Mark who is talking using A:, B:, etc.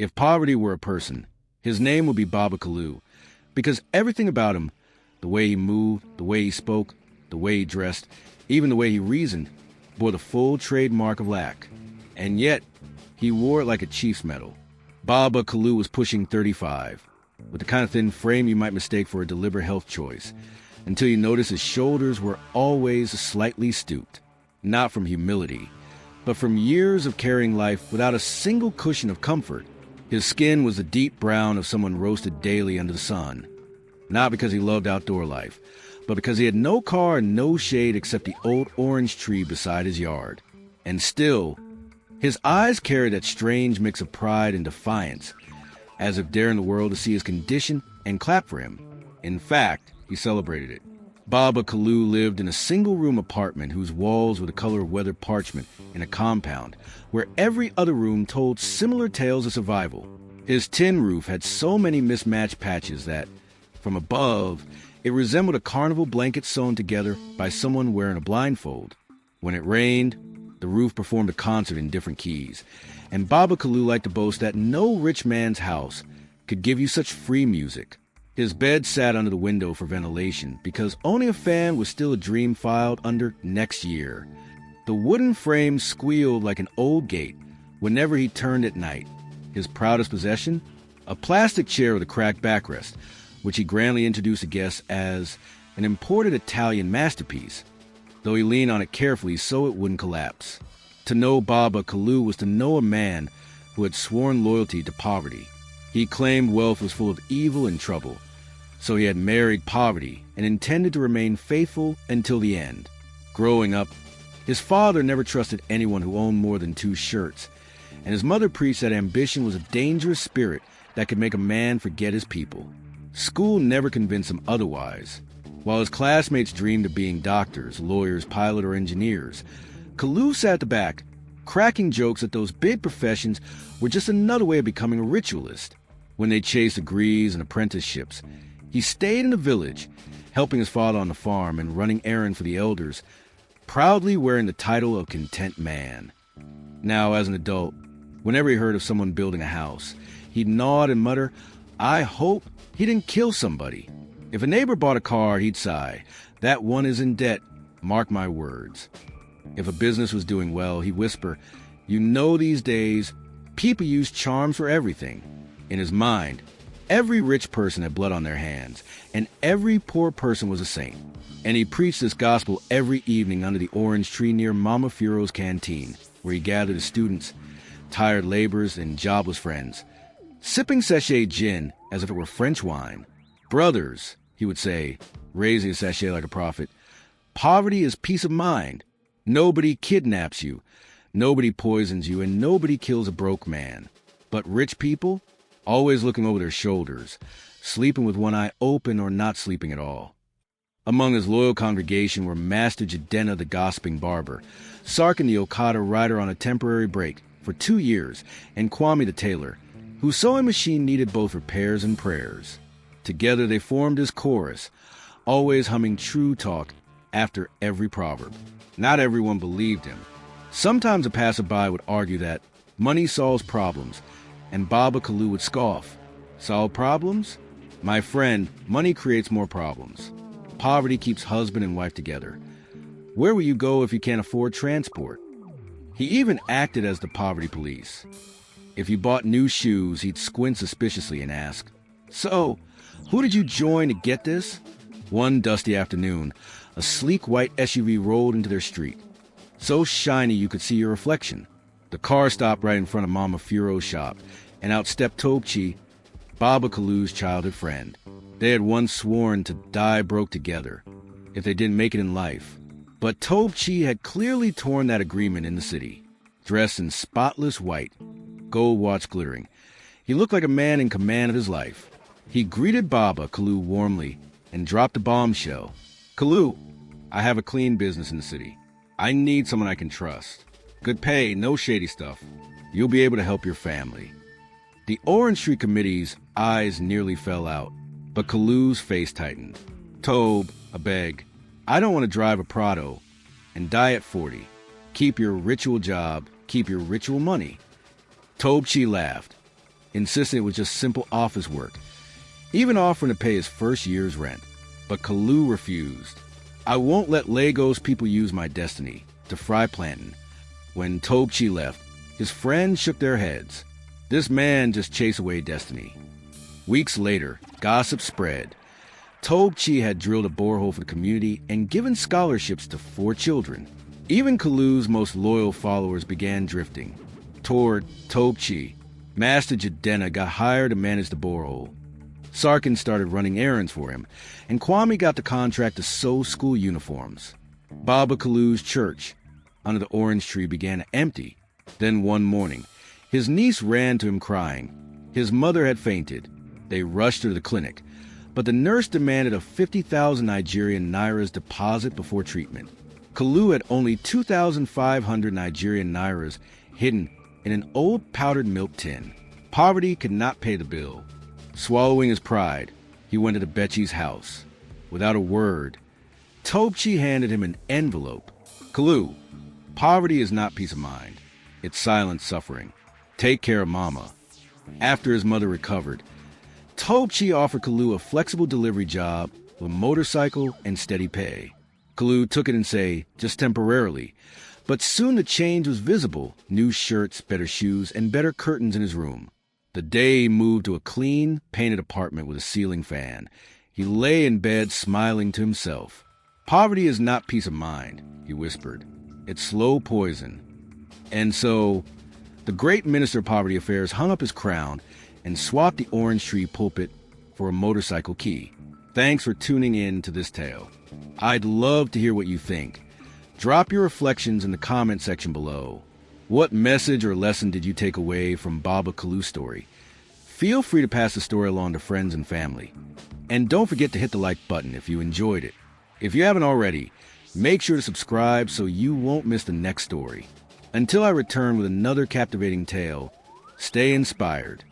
A: If poverty were a person, his name would be Baba Kalu, because everything about him, the way he moved, the way he spoke, the way he dressed, even the way he reasoned, bore the full trademark of lack. And yet, he wore it like a chief's medal. Baba Kalu was pushing 35, with the kind of thin frame you might mistake for a deliberate health choice, until you notice his shoulders were always slightly stooped, not from humility, but from years of carrying life without a single cushion of comfort. His skin was the deep brown of someone roasted daily under the sun, not because he loved outdoor life, but because he had no car and no shade except the old orange tree beside his yard. And still, his eyes carried that strange mix of pride and defiance, as if daring the world to see his condition and clap for him. In fact, he celebrated it. Baba Kalu lived in a single-room apartment whose walls were the color of weathered parchment in a compound where every other room told similar tales of survival. His tin roof had so many mismatched patches that, from above, it resembled a carnival blanket sewn together by someone wearing a blindfold. When it rained, the roof performed a concert in different keys, and Baba Kalu liked to boast that no rich man's house could give you such free music. His bed sat under the window for ventilation because only a fan was still a dream filed under next year. The wooden frame squealed like an old gate whenever he turned at night. His proudest possession? A plastic chair with a cracked backrest, which he grandly introduced to guests as an imported Italian masterpiece, though he leaned on it carefully so it wouldn't collapse. To know Baba Kalu was to know a man who had sworn loyalty to poverty. He claimed wealth was full of evil and trouble, so he had married poverty and intended to remain faithful until the end. Growing up, his father never trusted anyone who owned more than 2 shirts, and his mother preached that ambition was a dangerous spirit that could make a man forget his people. School never convinced him otherwise. While his classmates dreamed of being doctors, lawyers, pilots, or engineers, Kalu sat at the back, cracking jokes that those big professions were just another way of becoming a ritualist. When they chased degrees and apprenticeships, he stayed in the village, helping his father on the farm and running errands for the elders, proudly wearing the title of Content Man. Now, as an adult, whenever he heard of someone building a house, he'd nod and mutter, "I hope he didn't kill somebody." If a neighbor bought a car, he'd sigh, "That one is in debt, mark my words." If a business was doing well, he'd whisper, "You know these days, people use charms for everything." In his mind, every rich person had blood on their hands, and every poor person was a saint. And he preached this gospel every evening under the orange tree near Mama Furo's canteen, where he gathered his students, tired laborers, and jobless friends, sipping sachet gin as if it were French wine. "Brothers," he would say, raising his sachet like a prophet, "poverty is peace of mind. Nobody kidnaps you, nobody poisons you, and nobody kills a broke man. But rich people, always looking over their shoulders, sleeping with one eye open or not sleeping at all." Among his loyal congregation were Master Jidenna the gossiping barber, Sarkin the Okada rider on a temporary break for 2 years, and Kwame the tailor, whose sewing machine needed both repairs and prayers. Together they formed his chorus, always humming true talk after every proverb. Not everyone believed him. Sometimes a passerby would argue that money solves problems, and Baba Kalu would scoff. "Solve problems? My friend, money creates more problems. Poverty keeps husband and wife together. Where will you go if you can't afford transport?" He even acted as the poverty police. If you bought new shoes, he'd squint suspiciously and ask, "So, who did you join to get this?" One dusty afternoon, a sleek white SUV rolled into their street, so shiny you could see your reflection. The car stopped right in front of Mama Furo's shop, and out stepped Tobchi, Baba Kalu's childhood friend. They had once sworn to die broke together if they didn't make it in life. But Tobchi had clearly torn that agreement in the city. Dressed in spotless white, gold watch glittering, he looked like a man in command of his life. He greeted Baba Kalu warmly and dropped a bombshell. "Kalu, I have a clean business in the city. I need someone I can trust. Good pay, no shady stuff. You'll be able to help your family." The Orange Tree Committee's eyes nearly fell out, but Kalu's face tightened. "Tobe, I beg, I don't want to drive a Prado and die at 40. Keep your ritual job, keep your ritual money." Tobchi laughed. insisting it was just simple office work, even offering to pay his first year's rent. But Kalu refused. "I won't let Lagos people use my destiny to fry plantain." When Tobchi left, his friends shook their heads. This man just chased away destiny. Weeks later, gossip spread. Tobchi had drilled a borehole for the community and given scholarships to 4 children. Even Kalu's most loyal followers began drifting toward Tobchi. Master Jadena got hired to manage the borehole. Sarkin started running errands for him, and Kwame got the contract to sew school uniforms. Baba Kalu's church under the orange tree began to empty. Then one morning, his niece ran to him crying. His mother had fainted. They rushed her to the clinic, but the nurse demanded a 50,000 Nigerian nairas deposit before treatment. Kalu had only 2,500 Nigerian nairas hidden in an old powdered milk tin. Poverty could not pay the bill. Swallowing his pride, he went to Bechi's house. Without a word, Tobchi handed him an envelope. "Kalu, poverty is not peace of mind. It's silent suffering. Take care of Mama." After his mother recovered, Tobchi offered Kalu a flexible delivery job with a motorcycle and steady pay. Kalu took it and said, just temporarily, but soon the change was visible: new shirts, better shoes, and better curtains in his room. The day moved to a clean, painted apartment with a ceiling fan. He lay in bed smiling to himself. "Poverty is not peace of mind," he whispered. "It's slow poison." And so, the great Minister of Poverty Affairs hung up his crown and swapped the orange tree pulpit for a motorcycle key. Thanks for tuning in to this tale. I'd love to hear what you think. Drop your reflections in the comment section below. What message or lesson did you take away from Baba Kalu's story? Feel free to pass the story along to friends and family. And don't forget to hit the like button if you enjoyed it. If you haven't already, make sure to subscribe so you won't miss the next story. Until I return with another captivating tale, stay inspired.